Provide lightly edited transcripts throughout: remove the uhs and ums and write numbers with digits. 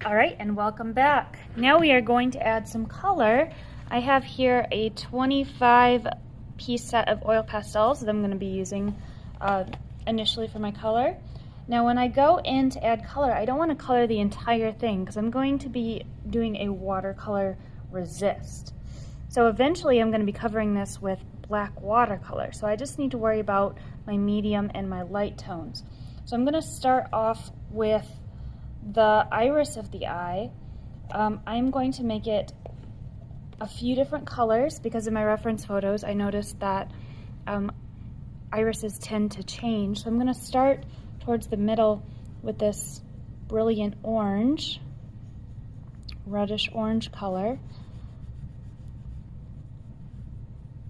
All right, and welcome back. Now we are going to add some color. I have here a 25-piece set of oil pastels that I'm going to be using initially for my color. Now when I go in to add color, I don't want to color the entire thing because I'm going to be doing a watercolor resist. So eventually I'm going to be covering this with black watercolor. So I just need to worry about my medium and my light tones. So I'm going to start off with the iris of the eye. I'm going to make it a few different colors because in my reference photos I noticed that irises tend to change. So I'm going to start towards the middle with this brilliant orange, reddish orange color.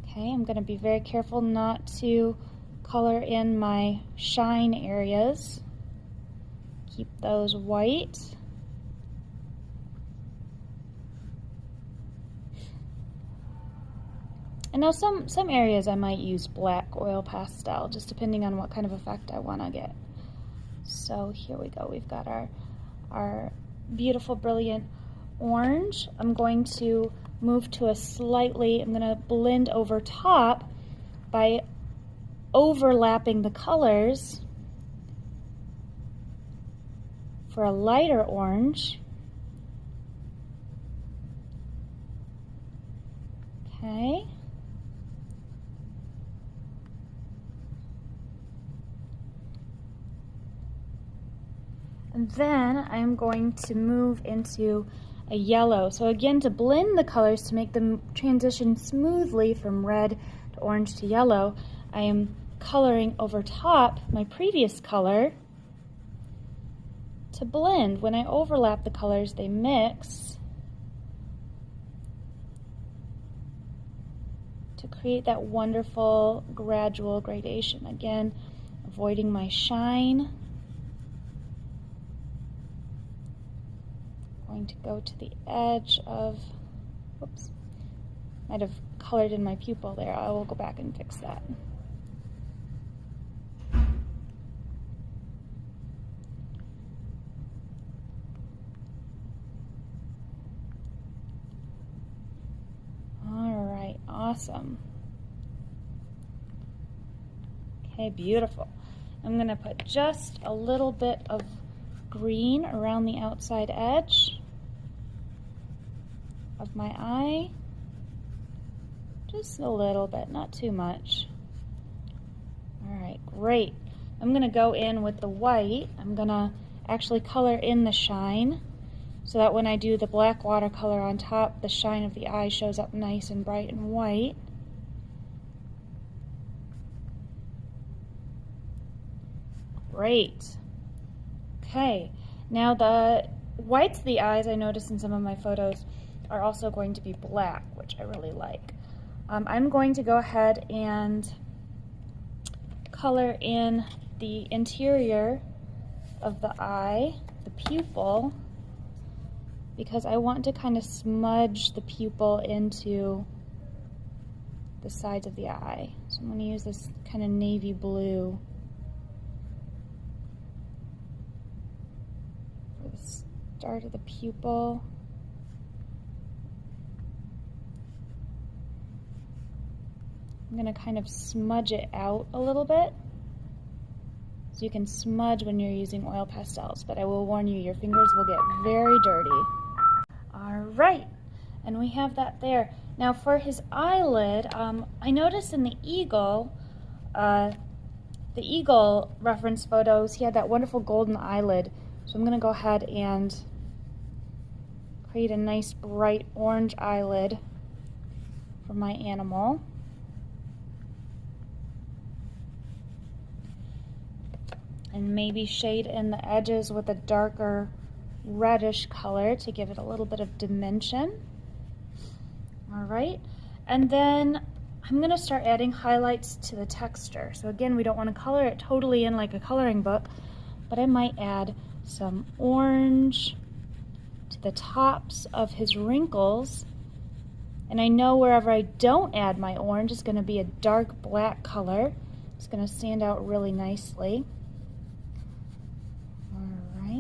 Okay, I'm going to be very careful not to color in my shine areas. Keep those white. And now some areas I might use black oil pastel, just depending on what kind of effect I want to get. So here we go. We've got our beautiful, brilliant orange. I'm going to move to I'm going to blend over top by overlapping the colors for a lighter orange. Okay. And then I'm going to move into a yellow. So again, to blend the colors to make them transition smoothly from red to orange to yellow, I am coloring over top my previous color to blend. When I overlap the colors, they mix to create that wonderful gradual gradation. Again, avoiding my shine. Going to go to the edge of, whoops, might have colored in my pupil there. I will go back and fix that. All right, awesome. Okay, beautiful. I'm going to put just a little bit of green around the outside edge of my eye. Just a little bit, not too much. All right, great. I'm going to go in with the white. I'm going to actually color in the shine so that when I do the black watercolor on top, the shine of the eye shows up nice and bright and white. Great. Okay, now the whites of the eyes I noticed in some of my photos are also going to be black, which I really like. I'm going to go ahead and color in the interior of the eye, the pupil, because I want to kind of smudge the pupil into the sides of the eye. So I'm going to use this kind of navy blue for the start of the pupil. I'm going to kind of smudge it out a little bit. So you can smudge when you're using oil pastels, but I will warn you, your fingers will get very dirty. All right, and we have that there. Now for his eyelid, I noticed in the eagle reference photos, he had that wonderful golden eyelid. So I'm going to go ahead and create a nice bright orange eyelid for my animal. And maybe shade in the edges with a darker reddish color to give it a little bit of dimension. All right, and then I'm going to start adding highlights to the texture. So again, we don't want to color it totally in like a coloring book, but I might add some orange to the tops of his wrinkles. And I know wherever I don't add my orange, it's going to be a dark black color. It's going to stand out really nicely.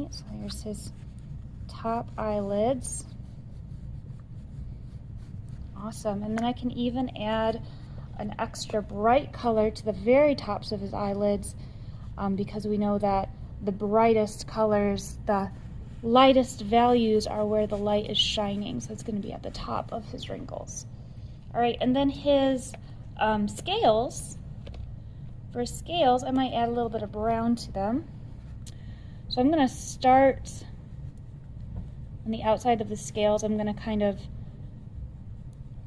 So here's his top eyelids. Awesome. And then I can even add an extra bright color to the very tops of his eyelids, because we know that the brightest colors, the lightest values are where the light is shining, so it's going to be at the top of his wrinkles. All right, and then his scales. For scales, I might add a little bit of brown to them. So I'm going to start on the outside of the scales. I'm going to kind of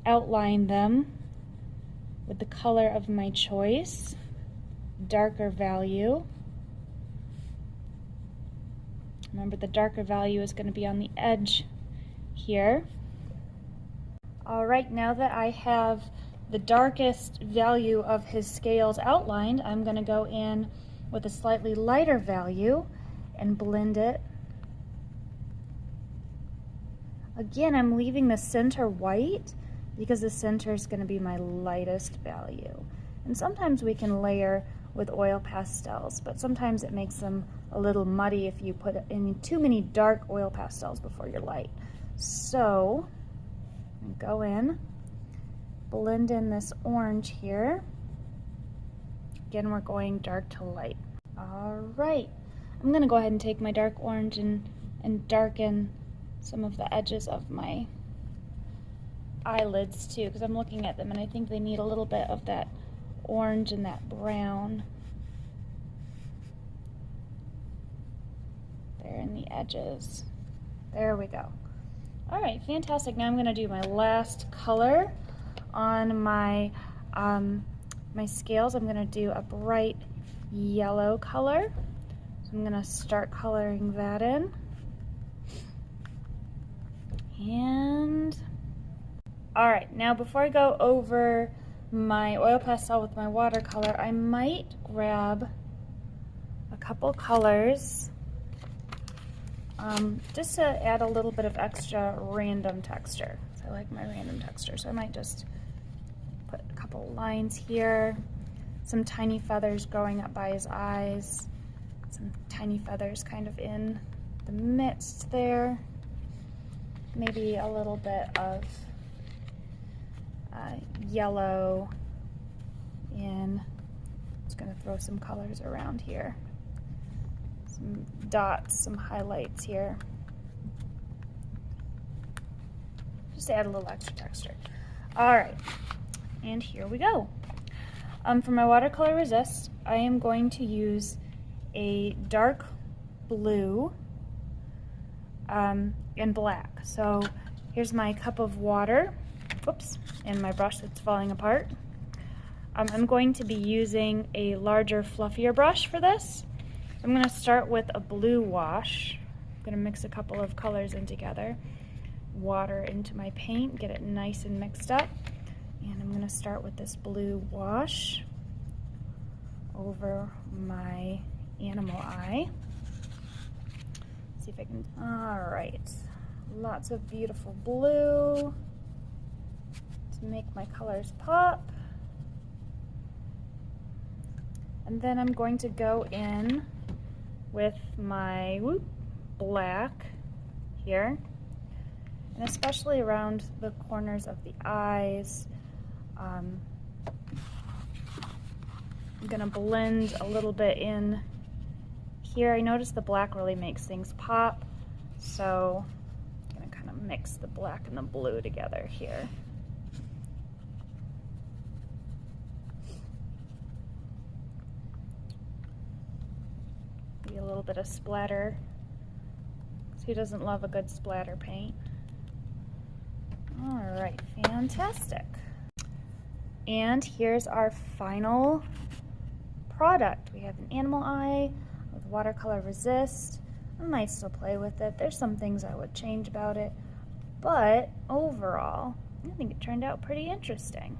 outline them with the color of my choice, darker value. Remember, the darker value is going to be on the edge here. All right, now that I have the darkest value of his scales outlined, I'm going to go in with a slightly lighter value and blend it. Again, I'm leaving the center white because the center is going to be my lightest value. And sometimes we can layer with oil pastels, but sometimes it makes them a little muddy if you put in too many dark oil pastels before your light. So go in, blend in this orange here. Again, we're going dark to light. All right, I'm going to go ahead and take my dark orange and darken some of the edges of my eyelids too, because I'm looking at them and I think they need a little bit of that orange and that brown there in the edges. There we go. All right, fantastic. Now I'm going to do my last color on my my scales. I'm going to do a bright yellow color. So I'm going to start coloring that in. And all right, now before I go over my oil pastel with my watercolor, I might grab a couple colors just to add a little bit of extra random texture. I like my random texture, so I might just put a couple lines here, some tiny feathers going up by his eyes, some tiny feathers kind of in the midst there, maybe a little bit of yellow in. Just going to throw some colors around here, some dots, some highlights here, just to add a little extra texture. All right, and here we go. For my watercolor resist, I am going to use a dark blue and black. So here's my cup of water. Whoops, and my brush that's falling apart. I'm going to be using a larger, fluffier brush for this. I'm going to start with a blue wash. I'm going to mix a couple of colors in together. Water into my paint, get it nice and mixed up. And I'm going to start with this blue wash over my animal eye. See if I can, all right. Lots of beautiful blue to make my colors pop. And then I'm going to go in with my black here, and especially around the corners of the eyes. I'm gonna blend a little bit in here. I notice the black really makes things pop, so I'm gonna kind of mix the black and the blue together here. A little bit of splatter, because who doesn't love a good splatter paint? All right, fantastic. And here's our final product. We have an animal eye with watercolor resist. I might still play with it. There's some things I would change about it, but overall, I think it turned out pretty interesting.